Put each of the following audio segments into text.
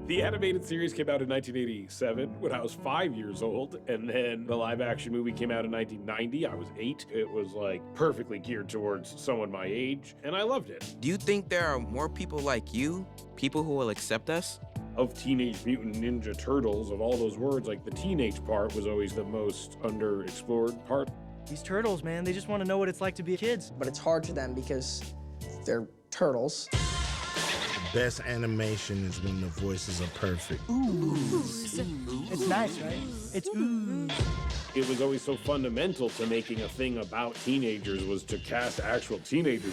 The animated series came out in 1987 when I was 5 years old, and then the live-action movie came out in 1990. I was 8. It was, like, perfectly geared towards someone my age, and I loved it. Do you think there are more people like you, people who will accept us? Of Teenage Mutant Ninja Turtles, of all those words, like, the teenage part was always the most underexplored part. These turtles, man, they just want to know what it's like to be kids. But it's hard for them because they're turtles. The best animation is when the voices are perfect. Ooze. It's nice, right? It's ooze. It was always so fundamental to making a thing about teenagers was to cast actual teenagers.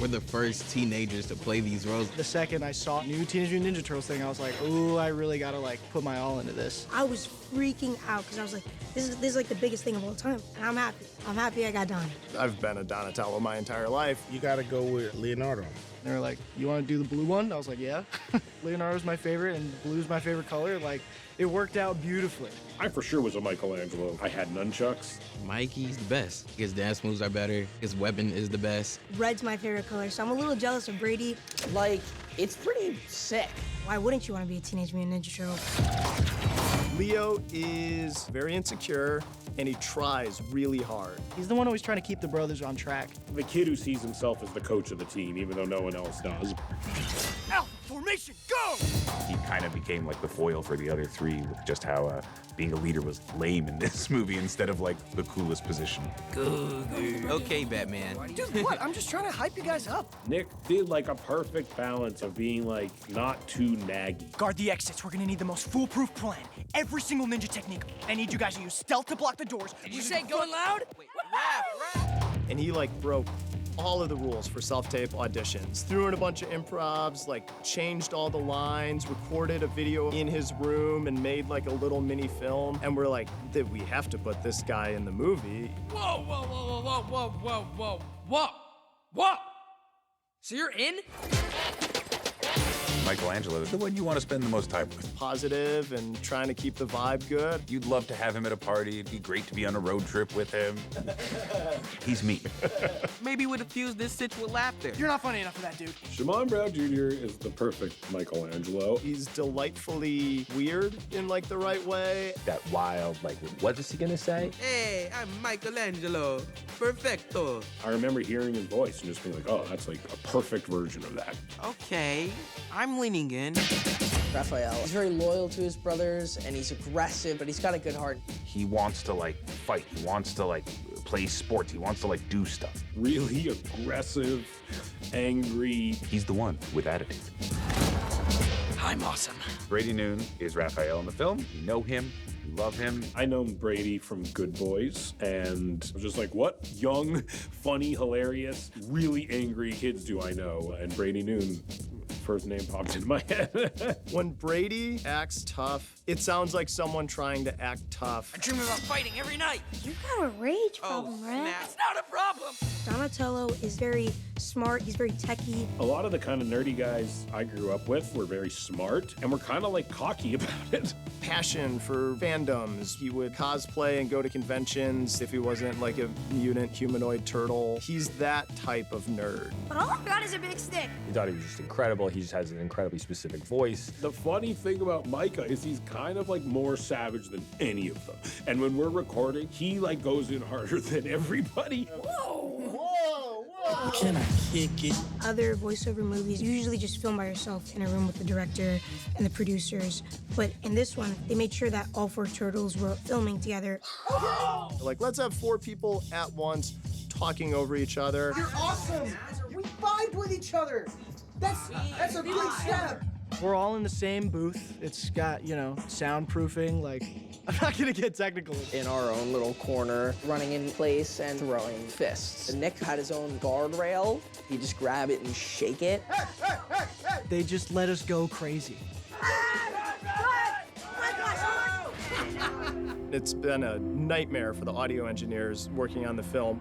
We're the first teenagers to play these roles. The second I saw new Teenage Mutant Ninja Turtles thing, I was like, ooh, I really gotta like put my all into this. I was freaking out because I was like, this is like the biggest thing of all time. And I'm happy. I'm happy I got Donnie. I've been a Donatello my entire life. You gotta go with Leonardo. They were like, you want to do the blue one? I was like, yeah. Leonardo's my favorite, and blue's my favorite color. Like, it worked out beautifully. I for sure was a Michelangelo. I had nunchucks. Mikey's the best. His dance moves are better. His weapon is the best. Red's my favorite color, so I'm a little jealous of Brady. Like, it's pretty sick. Why wouldn't you want to be a Teenage Mutant Ninja Turtle? Leo is very insecure, and he tries really hard. He's the one always trying to keep the brothers on track. The kid who sees himself as the coach of the team, even though no one else does. Alpha formation, go! He kind of became like the foil for the other three with just how being a leader was lame in this movie instead of like the coolest position. Okay, Batman. Dude, what? I'm just trying to hype you guys up. Nick did like a perfect balance of being like not too naggy. Guard the exits. We're gonna need the most foolproof plan. Every single ninja technique. I need you guys to use stealth to block the doors. Did you say going loud? Wait, rap. And he like broke all of the rules for self-tape auditions. Threw in a bunch of improvs, like changed all the lines, recorded a video in his room, and made like a little mini film. And we're like, we have to put this guy in the movie. Whoa, whoa, whoa, whoa, whoa, whoa, whoa, whoa, whoa. So you're in? Michelangelo is the one you want to spend the most time with. Positive and trying to keep the vibe good. You'd love to have him at a party. It'd be great to be on a road trip with him. He's me. Maybe we'll diffuse this sitch with laughter. You're not funny enough for that, dude. Shimon Brown Jr. is the perfect Michelangelo. He's delightfully weird in like the right way. That wild, like, what is he gonna say? Hey, I'm Michelangelo. Perfecto. I remember hearing his voice and just being like, oh, that's like a perfect version of that. Okay, I'm leaning in. Raphael is very loyal to his brothers, and he's aggressive, but he's got a good heart. He wants to like fight. He wants to like play sports. He wants to like do stuff. Really aggressive, angry. He's the one with attitude. I'm awesome. Brady Noon is Raphael in the film. You know him. You love him. I know Brady from Good Boys, and I was just like, what young, funny, hilarious, really angry kids do I know? And Brady Noon, first name popped into my head. When Brady acts tough, it sounds like someone trying to act tough. I dream about fighting every night. You got a rage problem, right? That's not a problem. Donatello is very smart. He's very techie. A lot of the kind of nerdy guys I grew up with were very smart, and were kind of like cocky about it. Passion for fandoms. He would cosplay and go to conventions if he wasn't like a mutant humanoid turtle. He's that type of nerd. But all I've got is a big stick. He thought he was just incredible. He just has an incredibly specific voice. The funny thing about Micah is he's kind of like more savage than any of them. And when we're recording, he like goes in harder than everybody. Can I kick it? Other voiceover movies, you usually just film by yourself in a room with the director and the producers. But in this one, they made sure that all 4 turtles were filming together. Like, let's have 4 people at once talking over each other. You're awesome. We vibe with each other. That's a big step. We're all in the same booth. It's got, you know, soundproofing. Like, I'm not gonna get technical. In our own little corner, running in place and throwing fists. And Nick had his own guardrail. He just grab it and shake it. They just let us go crazy. It's been a nightmare for the audio engineers working on the film.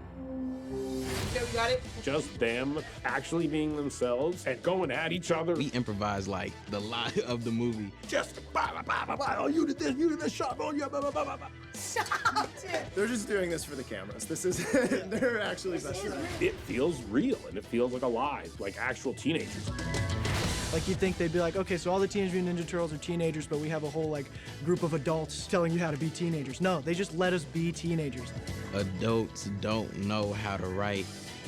Okay, we got it. Just them actually being themselves and going at each other. We improvise like the lie of the movie. Just oh, you did this shot, oh, yeah, blah, blah, blah, blah. Stop it. They're just doing this for the cameras. This is, they're actually best friends. It feels real and it feels like alive, like actual teenagers. Like you'd think they'd be like, okay, so all the Teenage Mutant Ninja Turtles are teenagers, but we have a whole like group of adults telling you how to be teenagers. No, they just let us be teenagers. Adults don't know how to write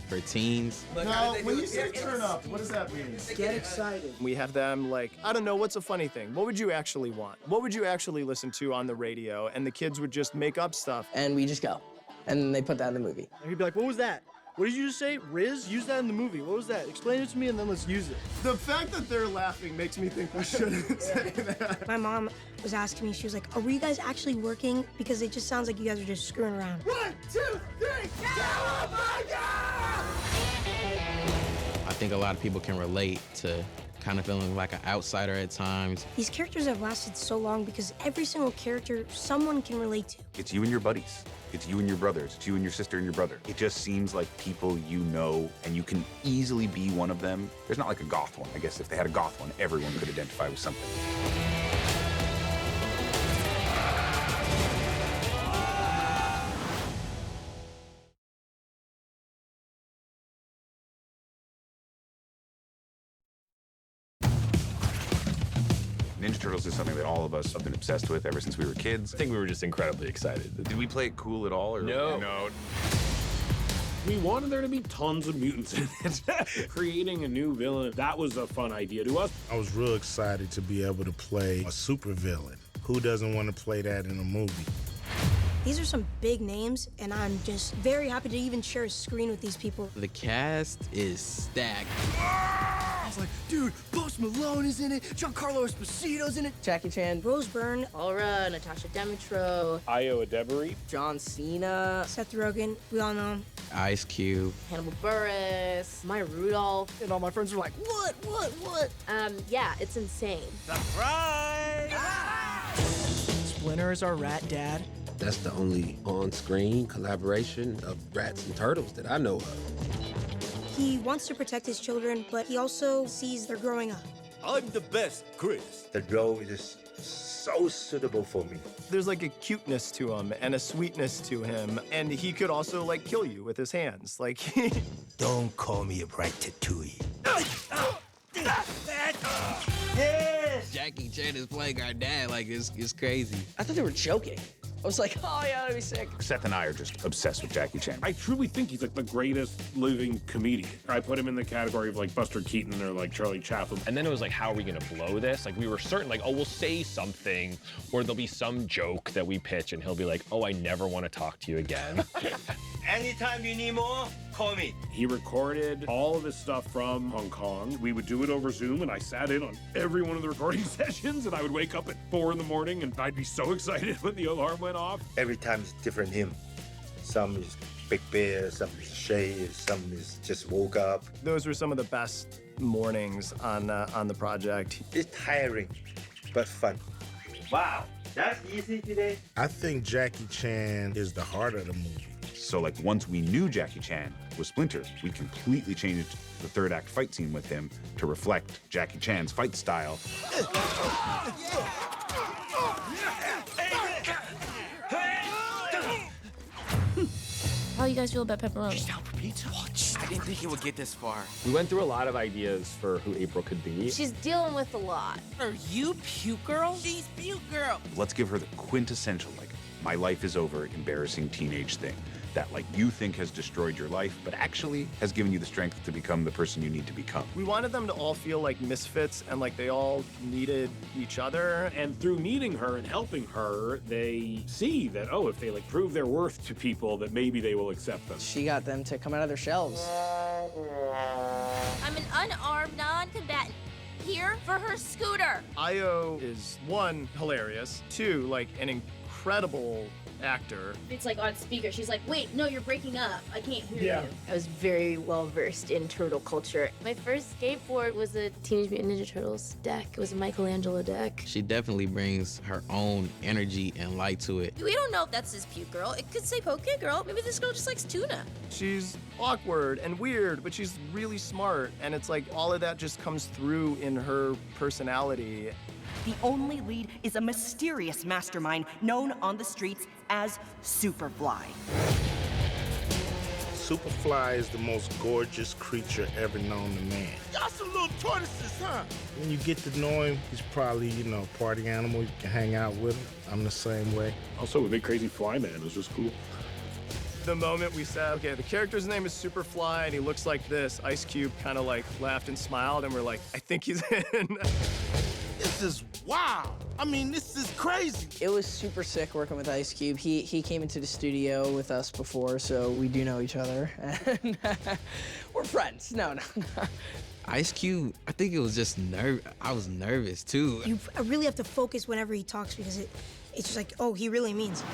for teens. No, when you say turn up, what does that mean? Get excited. We have them like, I don't know, what's a funny thing? What would you actually want? What would you actually listen to on the radio? And the kids would just make up stuff. And we just go. And then they put that in the movie. And he'd be like, what was that? What did you just say? Riz? Use that in the movie. What was that? Explain it to me and then let's use it. The fact that they're laughing makes me think we shouldn't say that. My mom was asking me, she was like, were you guys actually working? Because it just sounds like you guys are just screwing around. 1, 2, 3, Cowabunga! I think a lot of people can relate to kind of feeling like an outsider at times. These characters have lasted so long because every single character someone can relate to. It's you and your buddies. It's you and your brothers. It's you and your sister and your brother. It just seems like people you know, and you can easily be one of them. There's not like a goth one. I guess if they had a goth one, everyone could identify with something. Ninja Turtles is something that all of us have been obsessed with ever since we were kids. I think we were just incredibly excited. Did we play it cool at all? Or No. We wanted there to be tons of mutants in it. Creating a new villain, that was a fun idea to us. I was real excited to be able to play a supervillain. Who doesn't want to play that in a movie? These are some big names, and I'm just very happy to even share a screen with these people. The cast is stacked. I was like, dude, Post Malone is in it, Giancarlo Esposito's in it. Jackie Chan, Rose Byrne, Aura, Natasha Demetro, Io Adebari. John Cena. Seth Rogen, we all know him. Ice Cube. Hannibal Buress, Maya Rudolph. And all my friends were like, what? Yeah, it's insane. Splinter is our rat dad. That's the only on-screen collaboration of rats and turtles that I know of. He wants to protect his children, but he also sees they're growing up. I'm the best, Chris. The role is so suitable for me. There's like a cuteness to him and a sweetness to him, and he could also like kill you with his hands. Like, Don't call me a Ratatouille. Yes! Jackie Chan is playing our dad, like it's crazy. I thought they were joking. I was like, oh yeah, that'd be sick. Seth and I are just obsessed with Jackie Chan. I truly think he's like the greatest living comedian. I put him in the category of like Buster Keaton or like Charlie Chaplin. And then it was like, how are we gonna blow this? Like we were certain, like, oh, we'll say something, or there'll be some joke that we pitch, and he'll be like, oh, I never want to talk to you again. Anytime you need more, call me. He recorded all of his stuff from Hong Kong. We would do it over Zoom, and I sat in on every one of the recording sessions, and I would wake up at 4 in the morning, and I'd be so excited when the alarm went off. Every time it's different him. Some is Big Bear, some is Shay, some is just woke up. those were some of the best mornings on the project. It's tiring, but fun. Wow, that's easy today. I think Jackie Chan is the heart of the movie. So like once we knew Jackie Chan was Splinter, we completely changed the third act fight scene with him to reflect Jackie Chan's fight style. How you guys feel about pepperoni? She's down for pizza. What? I didn't think he would get this far. We went through a lot of ideas for who April could be. She's dealing with a lot. Are you Puke Girl? She's Puke Girl. Let's give her the quintessential, like, my life is over, embarrassing teenage thing that, like, you think has destroyed your life, but actually has given you the strength to become the person you need to become. We wanted them to all feel like misfits and like they all needed each other. And through meeting her and helping her, they see that, oh, if they like prove their worth to people, that maybe they will accept them. She got them to come out of their shells. I'm an unarmed non-combatant. Here for her scooter. Io is 1, hilarious, 2, like an incredible actor. It's like on speaker. She's like, wait, no, you're breaking up. I can't hear Yeah. you. I was very well versed in turtle culture. My first skateboard was a Teenage Mutant Ninja Turtles deck. It was a Michelangelo deck. She definitely brings her own energy and light to it. We don't know if that's his Puke Girl. It could say Poke Girl. Maybe this girl just likes tuna. She's awkward and weird, but she's really smart. And it's like all of that just comes through in her personality. The only lead is a mysterious mastermind known on the streets as Superfly. Superfly is the most gorgeous creature ever known to man. Y'all some little tortoises, huh? When you get to know him, he's probably, party animal. You can hang out with him. I'm the same way. Also, a big crazy fly man was just cool. The moment we said, okay, the character's name is Superfly and he looks like this, Ice Cube kind of like laughed and smiled and we're like, I think he's in. This is wild. I mean, this is crazy. It was super sick working with Ice Cube. He came into the studio with us before, so we do know each other. And we're friends. No. Ice Cube, I think it was just I was nervous too. You really have to focus whenever he talks because it's just like, oh, he really means it.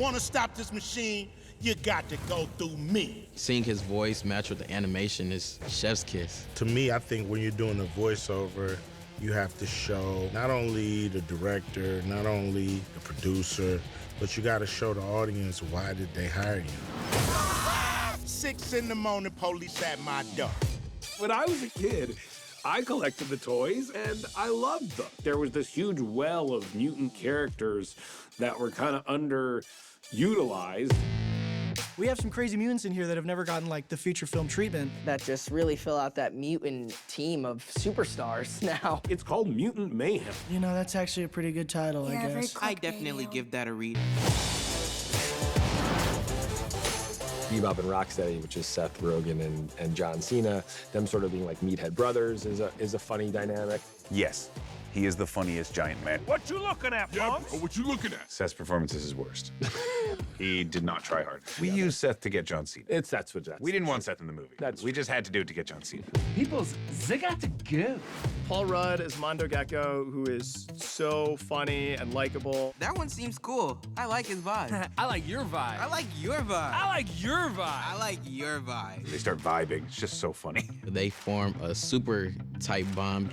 Want to stop this machine? You got to go through me. Seeing his voice match with the animation is chef's kiss. To me, I think when you're doing a voiceover, you have to show not only the director, not only the producer, but you got to show the audience why did they hire you. 6 in the morning, police at my door. When I was a kid, I collected the toys and I loved them. There was this huge well of mutant characters that were kind of underutilized. We have some crazy mutants in here that have never gotten like the feature film treatment. That just really fill out that mutant team of superstars now. It's called Mutant Mayhem. You know, that's actually a pretty good title, I guess. I definitely give that a read. Bebop and Rocksteady, which is Seth Rogen and John Cena, them sort of being like meathead brothers is a funny dynamic. Yes, he is the funniest giant man. What you looking at, Punks? What you looking at? Seth's performance is his worst. He did not try hard. We used Seth to get John Cena. That's what We didn't want Seth in the movie. We just had to do it to get John Cena. People's got to go. Paul Rudd as Mondo Gecko, who is so funny and likable. That one seems cool. I like his vibe. I like your vibe. I like your vibe. I like your vibe. I like your vibe. They start vibing. It's just so funny. They form a super tight bond.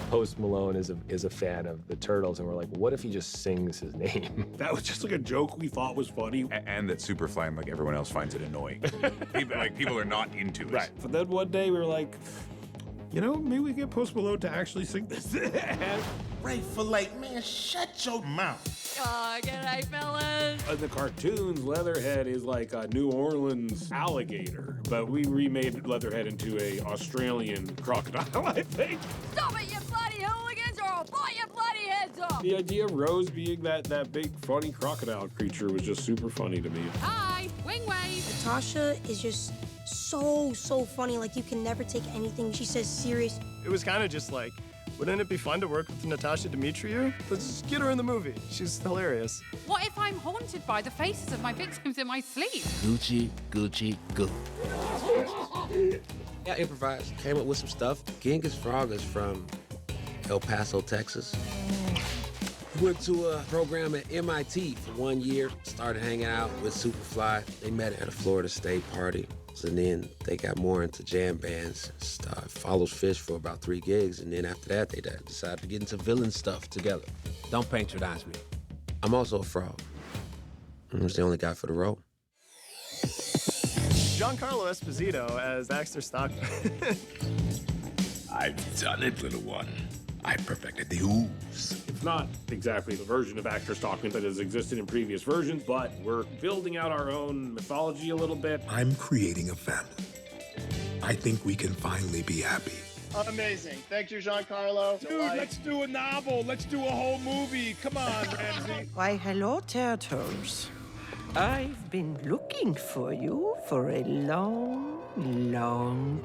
Post Malone is a fan of the Turtles, and we're like, what if he just sings his name? That was just like a joke we thought was funny. And that Superfly, like everyone else, finds it annoying. people are not into it. Right. But then one day we were like, maybe we get Post Malone to actually sing this. Grateful Lake, man, shut your mouth. Oh, good night, fellas. In the cartoons, Leatherhead is like a New Orleans alligator, but we remade Leatherhead into a Australian crocodile, I think. Stop it, you bloody hooligans, or I'll blow your bloody heads off. The idea of Rose being that big, funny crocodile creature was just super funny to me. Hi, wing wave. Natasha is just so funny. Like, you can never take anything she says serious. It was kind of just like, wouldn't it be fun to work with Natasha Demetriou? Let's just get her in the movie. She's hilarious. What if I'm haunted by the faces of my victims in my sleep? Gucci, Gucci, Goo. Yeah, I improvised. Came up with some stuff. Genghis Frog is from El Paso, Texas. Went to a program at MIT for 1 year. Started hanging out with Superfly. They met at a Florida State party. And then they got more into jam bands and stuff. Follows Fish for about 3 gigs, and then after that, they decided to get into villain stuff together. Don't patronize me. I'm also a frog. I was the only guy for the role. Giancarlo Esposito as Baxter Stockman. I've done it, little one. I perfected the ooze. It's not exactly the version of Actor Stockman that has existed in previous versions, but we're building out our own mythology a little bit. I'm creating a family. I think we can finally be happy. Amazing. Thank you, Giancarlo. Dude, let's do a novel. Let's do a whole movie. Come on, Ramsey. Why, hello, Turtles. I've been looking for you for a long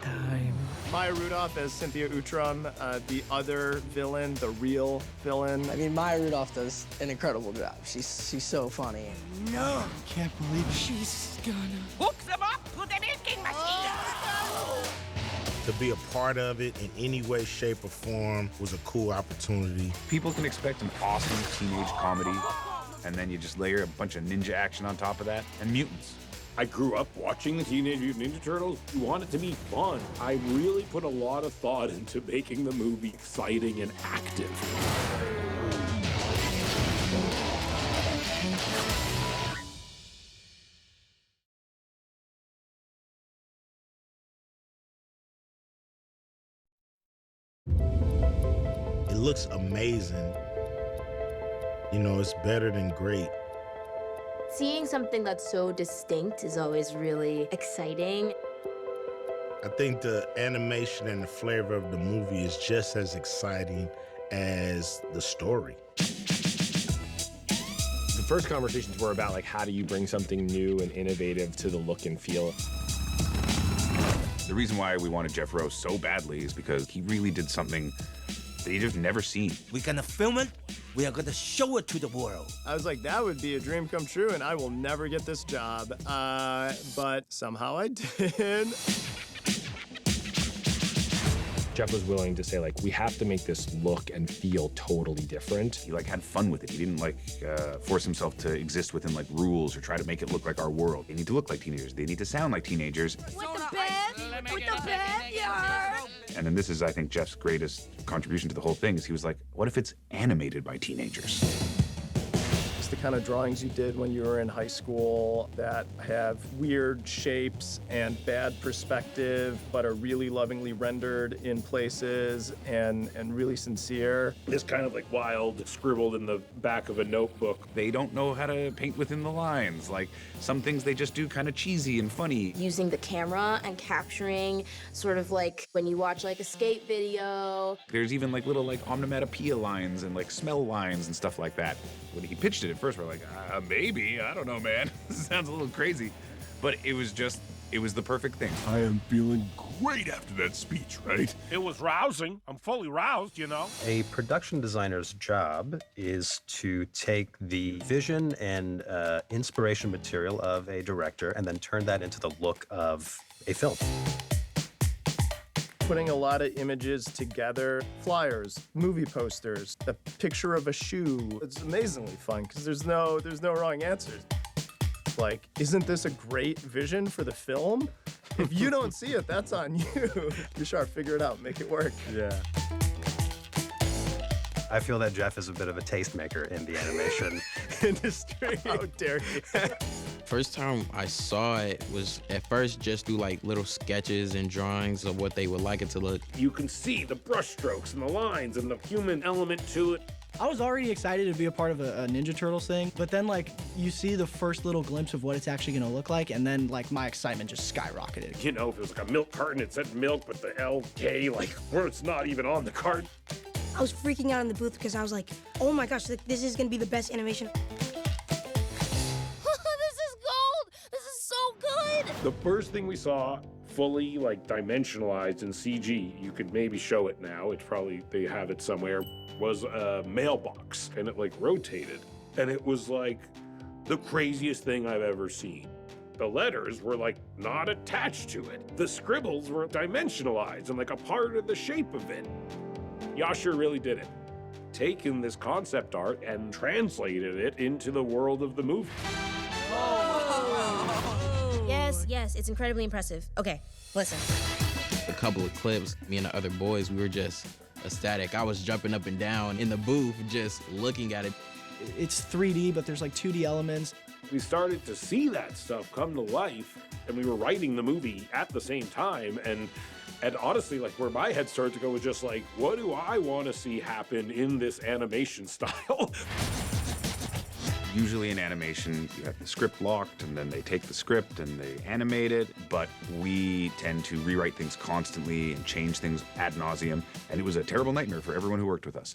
time. Maya Rudolph as Cynthia Outram, the other villain, the real villain. I mean, Maya Rudolph does an incredible job. She's so funny. No, can't believe it. She's gonna hook them up to the milking machine. To be a part of it in any way, shape, or form was a cool opportunity. People can expect an awesome teenage comedy, and then you just layer a bunch of ninja action on top of that, and mutants. I grew up watching the Teenage Mutant Ninja Turtles. You want it to be fun. I really put a lot of thought into making the movie exciting and active. It looks amazing. You know, it's better than great. Seeing something that's so distinct is always really exciting. I think the animation and the flavor of the movie is just as exciting as the story. The first conversations were about like, how do you bring something new and innovative to the look and feel? The reason why we wanted Jeff Rose so badly is because he really did something that you just never seen. We're gonna film it. We are gonna show it to the world. I was like, that would be a dream come true, and I will never get this job. But somehow I did. Jeff was willing to say, like, we have to make this look and feel totally different. He like had fun with it. He didn't like force himself to exist within like rules or try to make it look like our world. They need to look like teenagers. They need to sound like teenagers. With the backyard. And then this is, I think, Jeff's greatest contribution to the whole thing is he was like, what if it's animated by teenagers? It's the kind of drawings you did when you were in high school that have weird shapes and bad perspective, but are really lovingly rendered in places and really sincere. This kind of like wild scribbled in the back of a notebook. They don't know how to paint within the lines. Like some things they just do kind of cheesy and funny. Using the camera and capturing sort of like when you watch like a skate video. There's even like little like onomatopoeia lines and like smell lines and stuff like that. When he pitched it at first, we're like, maybe, I don't know, man. This sounds a little crazy. But it was the perfect thing. I am feeling great after that speech, right? It was rousing. I'm fully roused, you know. A production designer's job is to take the vision and inspiration material of a director and then turn that into the look of a film. Putting a lot of images together, flyers, movie posters, a picture of a shoe. It's amazingly fun because there's no wrong answers. Like, isn't this a great vision for the film? If you don't see it, that's on you. You're sharp, figure it out, make it work. Yeah. I feel that Jeff is a bit of a tastemaker in the animation industry. How dare you? First time I saw it was at first just through like little sketches and drawings of what they would like it to look. You can see the brushstrokes and the lines and the human element to it. I was already excited to be a part of a Ninja Turtles thing, but then like you see the first little glimpse of what it's actually gonna look like, and then like my excitement just skyrocketed. You know, if it was like a milk carton, it said milk, but the LK, like where it's not even on the carton. I was freaking out in the booth because I was like, oh my gosh, this is gonna be the best animation. The first thing we saw fully like dimensionalized in CG, you could maybe show it now, it's probably, they have it somewhere, was a mailbox and it like rotated. And it was like the craziest thing I've ever seen. The letters were like not attached to it. The scribbles were dimensionalized and like a part of the shape of it. Yasher really did it. Taken this concept art and translated it into the world of the movie. Yes, it's incredibly impressive. Okay, listen. A couple of clips, me and the other boys, we were just ecstatic. I was jumping up and down in the booth just looking at it. It's 3D, but there's like 2D elements. We started to see that stuff come to life, and we were writing the movie at the same time, and honestly, like where my head started to go was just like, what do I want to see happen in this animation style? Usually in animation, you have the script locked, and then they take the script and they animate it, but we tend to rewrite things constantly and change things ad nauseum, and it was a terrible nightmare for everyone who worked with us.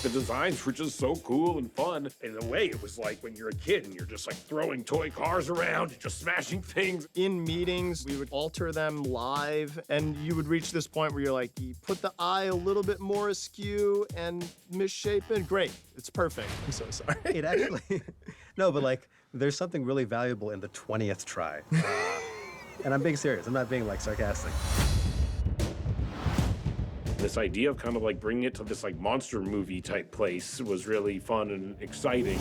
The designs were just so cool and fun. In a way, it was like when you're a kid and you're just like throwing toy cars around and just smashing things. In meetings, we would alter them live, and you would reach this point where you're like, you put the eye a little bit more askew and misshapen. Great, it's perfect. I'm so sorry. It actually... No, but like, there's something really valuable in the 20th try. And I'm being serious. I'm not being like sarcastic. This idea of kind of like bringing it to this like monster movie type place was really fun and exciting.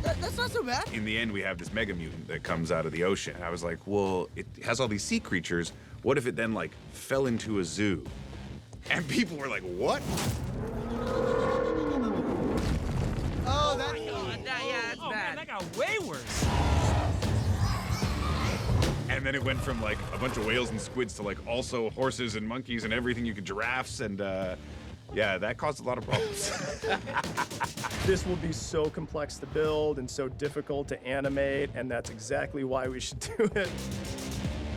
That's not so bad. In the end, we have this mega mutant that comes out of the ocean. And I was like, well, it has all these sea creatures. What if it then like fell into a zoo? And people were like, what? Oh, that's bad. Man, that got way worse. And then it went from like a bunch of whales and squids to like also horses and monkeys and everything you could, giraffes, and Yeah, that caused a lot of problems. This will be so complex to build and so difficult to animate, and that's exactly why we should do it.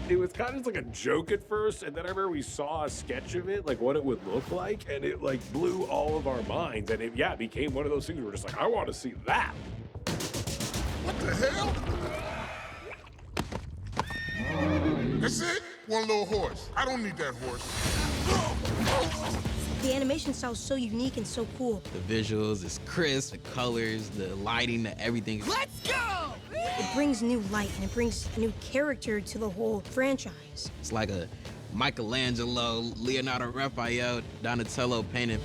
It was kind of like a joke at first, and then I remember we saw a sketch of it, like what it would look like, and it like blew all of our minds, and it became one of those things where we're just like, I want to see that. What the hell? That's it? One little horse. I don't need that horse. The animation style is so unique and so cool. The visuals is crisp, the colors, the lighting, the everything. Let's go! It brings new light and it brings a new character to the whole franchise. It's like a Michelangelo, Leonardo Raphael, Donatello painted.